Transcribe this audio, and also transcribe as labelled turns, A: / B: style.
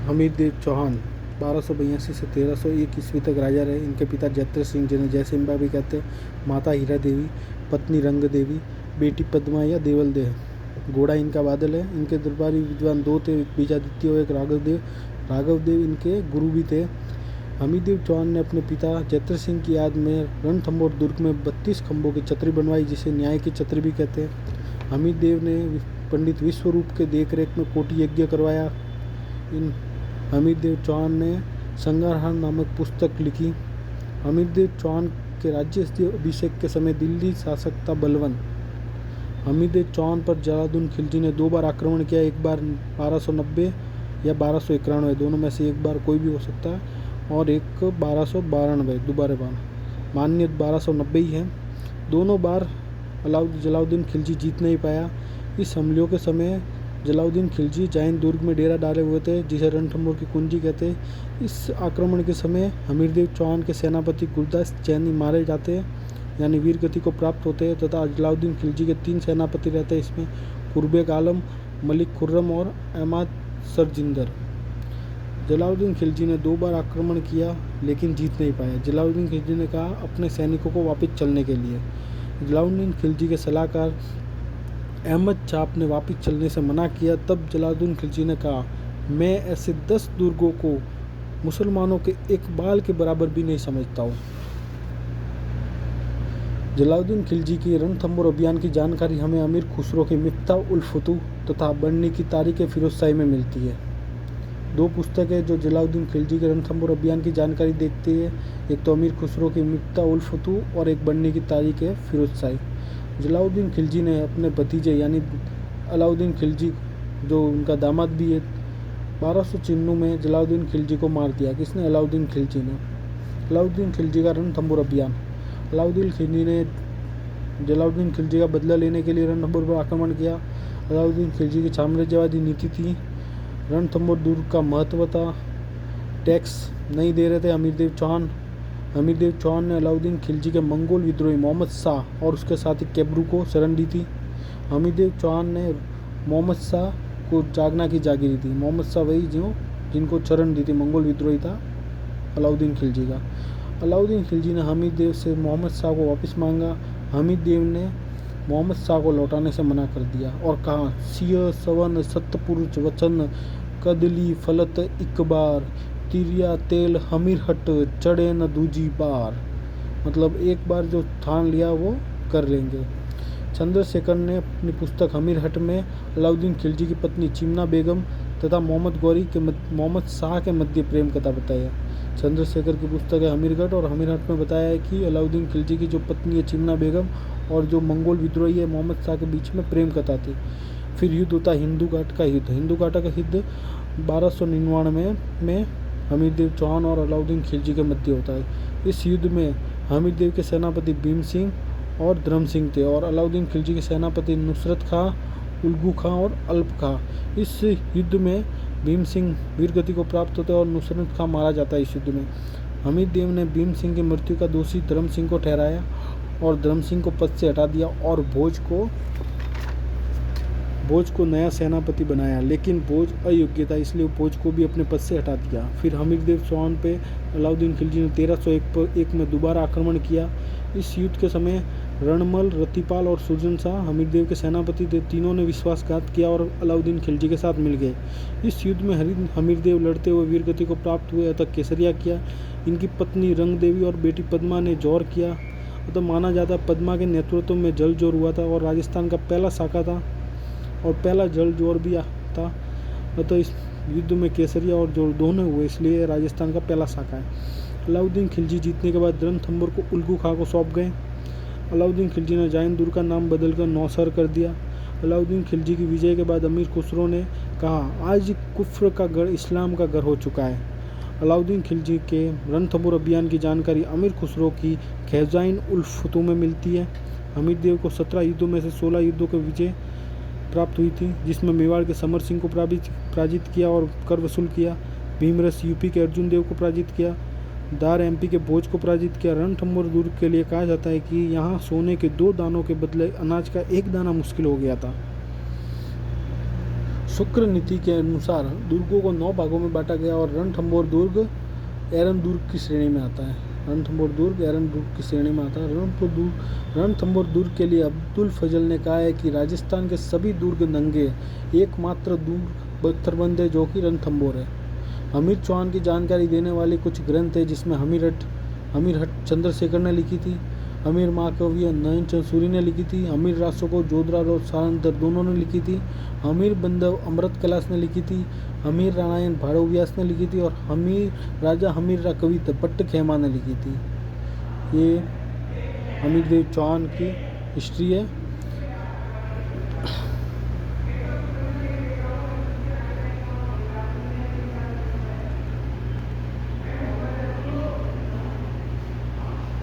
A: हमीरदेव चौहान 1282 से 1301 ईस्वी तक राजा रहे। इनके पिता जैत्र सिंह, जिन्हें जयसिम्बा भी कहते हैं, माता हीरा देवी, पत्नी रंग देवी, बेटी पद्मा या देवल देव। घोड़ा इनका बादल है। इनके दरबारी विद्वान दो थे, एक बीजादित्य और एक राघवदेव। राघवदेव इनके गुरु भी थे। हमीरदेव चौहान ने अपने पिता जैत्र सिंह की याद में रणथंभौर दुर्ग में 32 खंभों की छतरी बनवाई, जिसे न्याय की छतरी भी कहते हैं। हमीरदेव ने पंडित विश्वरूप के देखरेख में कोटि यज्ञ करवाया। इन हमीरदेव चौहान ने संग्रहार नामक पुस्तक लिखी। हमीरदेव चौहान के राज्य अभिषेक के समय दिल्ली शासक था बलवन। हमीरदेव चौहान पर जलालुद्दीन खिलजी ने 2 बार आक्रमण किया, एक बार 1290 या 1291, दोनों में से एक बार कोई भी हो सकता है, और एक 1292 दोबारा बार, मान्य 1290 ही है। दोनों बार जलालुद्दीन खिलजी जीत नहीं पाया। इस हमलों के समय जलालुद्दीन खिलजी जैन दुर्ग में डेरा डाले हुए थे, जिसे रणथंभौर की कुंजी कहते हैं। इस आक्रमण के समय हमीरदेव चौहान के सेनापति गुरदास जैनी मारे जाते हैं, यानी वीर गति को प्राप्त होते हैं, तथा जलालुद्दीन खिलजी के 3 सेनापति रहते हैं। इसमें कुर्बेक आलम, मलिक खुर्रम और अहमद सरजिंदर। जलालुद्दीन खिलजी ने 2 बार आक्रमण किया, लेकिन जीत नहीं पाया। जलालुद्दीन खिलजी ने कहा अपने सैनिकों को वापस चलने के लिए। जलालुद्दीन खिलजी के सलाहकार अहमद चाप ने वापस चलने से मना किया। तब जलालुद्दीन खिलजी ने कहा, मैं ऐसे 10 दुर्गों को मुसलमानों के एक बाल के बराबर भी नहीं समझता हूँ। जलालुद्दीन खिलजी की रणथंभौर अभियान की जानकारी हमें अमीर खुसरो की मिफ्ताह उल फुतूह तथा बनने की तारीख फिरोजशाही में मिलती है। 2 पुस्तकें जो जलालुद्दीन खिलजी के रणथंभौर अभियान की जानकारी देखती है, एक तो अमीर खुसरो की मिफ्ताह उल फुतूह और एक बनने की तारीख है फिरोजशाही। जलालुद्दीन खिलजी ने अपने भतीजे यानी अलाउद्दीन खिलजी, जो उनका दामाद भी है, 1296 में जलालुद्दीन खिलजी को मार दिया। किसने? अलाउद्दीन खिलजी ने। अलाउद्दीन खिलजी का रणथंभौर अभियान। अलाउद्दीन खिलजी ने जलालुद्दीन खिलजी का बदला लेने के लिए रणथंभौर पर आक्रमण किया। अलाउद्दीन खिलजी की साम्राज्यवादी नीति थी। रणथंभौर दुर्ग का महत्व था। टैक्स नहीं दे रहे थे हमीरदेव चौहान। हमीरदेव चौहान ने अलाउद्दीन खिलजी के मंगोल विद्रोही मोहम्मद शाह और उसके साथी कैबरू को शरण दी थी। हमीरदेव चौहान ने मोहम्मद शाह को जागना की जागीरी दी। मोहम्मद शाह वही जिनको शरण दी थी, मंगोल विद्रोही था अलाउद्दीन खिलजी का। अलाउद्दीन खिलजी ने हमीरदेव से मोहम्मद शाह को वापस मांगा। हमीरदेव ने मोहम्मद शाह को लौटाने से मना कर दिया और कहा, सिय सवन सतपुरुष वचन कदली फलत इकबार तिरिया तेल हमीर हट चढ़े न दूजी बार। मतलब एक बार जो ठान लिया वो कर लेंगे। चंद्रशेखर ने अपनी पुस्तक हमीर हट में अलाउद्दीन खिलजी की पत्नी चिमना बेगम तथा मोहम्मद शाह के मध्य प्रेम कथा बताया। चंद्रशेखर की पुस्तक है हमीरगढ़, और हमीरहट में बताया है कि अलाउद्दीन खिलजी की जो पत्नी है चिमना बेगम और जो मंगोल विद्रोही है मोहम्मद शाह के बीच में प्रेम कथा थी। फिर युद्ध होता है हिंदू घाट का युद्ध। हिंदू घाट का युद्ध 1299 में हमीरदेव चौहान और अलाउद्दीन खिलजी के मध्य होता है। इस युद्ध में हमीरदेव के सेनापति भीम सिंह और धर्म सिंह थे, और अलाउद्दीन खिलजी के सेनापति नुसरत खां, उल्गू खां और अल्प खां। इस युद्ध में भीम सिंह वीरगति को प्राप्त होते हैं और नुसरत खां मारा जाता है। इस युद्ध में हमीरदेव ने भीम सिंह की मृत्यु का दोषी धर्म सिंह को ठहराया और धर्म सिंह को पद से हटा दिया और भोज को नया सेनापति बनाया, लेकिन भोज अयोग्य था, इसलिए भोज को भी अपने पद से हटा दिया। फिर हमीरदेव चौहान पे अलाउद्दीन खिलजी ने 1301 में दोबारा आक्रमण किया। इस युद्ध के समय रणमल, रतिपाल और सुरजन शाह हमीरदेव के सेनापति थे। तीनों ने विश्वासघात किया और अलाउद्दीन खिलजी के साथ मिल गए। इस युद्ध में हमीरदेव लड़ते हुए वीरगति को प्राप्त हुए अतः केसरिया किया। इनकी पत्नी रंग देवी और बेटी पद्मा ने जोर किया। अतः माना जाता पद्मा के नेतृत्व में जल जोर हुआ था और राजस्थान का पहला शाखा था और पहला जल जोर भी था। अतः इस युद्ध में केसरिया और जोर दोनों हुए, इसलिए राजस्थान का पहला शाखा है। अलाउद्दीन खिलजी जीतने के बाद रणथंभौर को उल्गू खां को सौंप गए। अलाउद्दीन खिलजी ने जैन दुर्ग का नाम बदलकर नौसर कर दिया। अलाउद्दीन खिलजी की विजय के बाद अमीर खुसरो ने कहा, आज कुफ्र का गढ़ इस्लाम का गढ़ हो चुका है। अलाउद्दीन खिलजी के रणथंभौर अभियान की जानकारी अमीर खुसरो की खज़ाइन उल फुतूह में मिलती है। हमीरदेव को 17 युद्धों में से 16 युद्धों की विजय प्राप्त हुई थी, जिसमें मेवाड़ के समर सिंह को पराजित किया और कर वसूल किया। भीमरस यूपी के अर्जुन देव को पराजित किया। दार एमपी के भोज को पराजित किया। रणथंभौर दुर्ग के लिए कहा जाता है कि यहाँ सोने के 2 दानों के बदले अनाज का 1 दाना मुश्किल हो गया था। शुक्र नीति के अनुसार दुर्गों को 9 भागों में बांटा गया और रणथंभौर दुर्ग एरन दुर्ग की श्रेणी में आता है। रणथंभौर दुर्ग एरन दुर्ग की श्रेणी में आता है। रणथंभौर दुर्ग के लिए अब्दुल फजल ने कहा है कि राजस्थान के सभी दुर्ग नंगे, एकमात्र दुर्ग पत्थरबंद है जो कि रणथंभौर है। हमीर चौहान की जानकारी देने वाली कुछ ग्रंथ है जिसमें हमीरहट चंद्रशेखर ने लिखी थी, हमीर महाकाव्य नयन सूरी ने लिखी थी, हमीर रासों को जोधराज और सारंतर दोनों ने लिखी थी, हमीर बंधव अमृत कैलाश ने लिखी थी, हमीर रामायण भाड़ो व्यास ने लिखी थी और राजा हमीर कविता पट्ट खेमा ने लिखी थी। ये हमीर देव चौहान की हिस्ट्री है।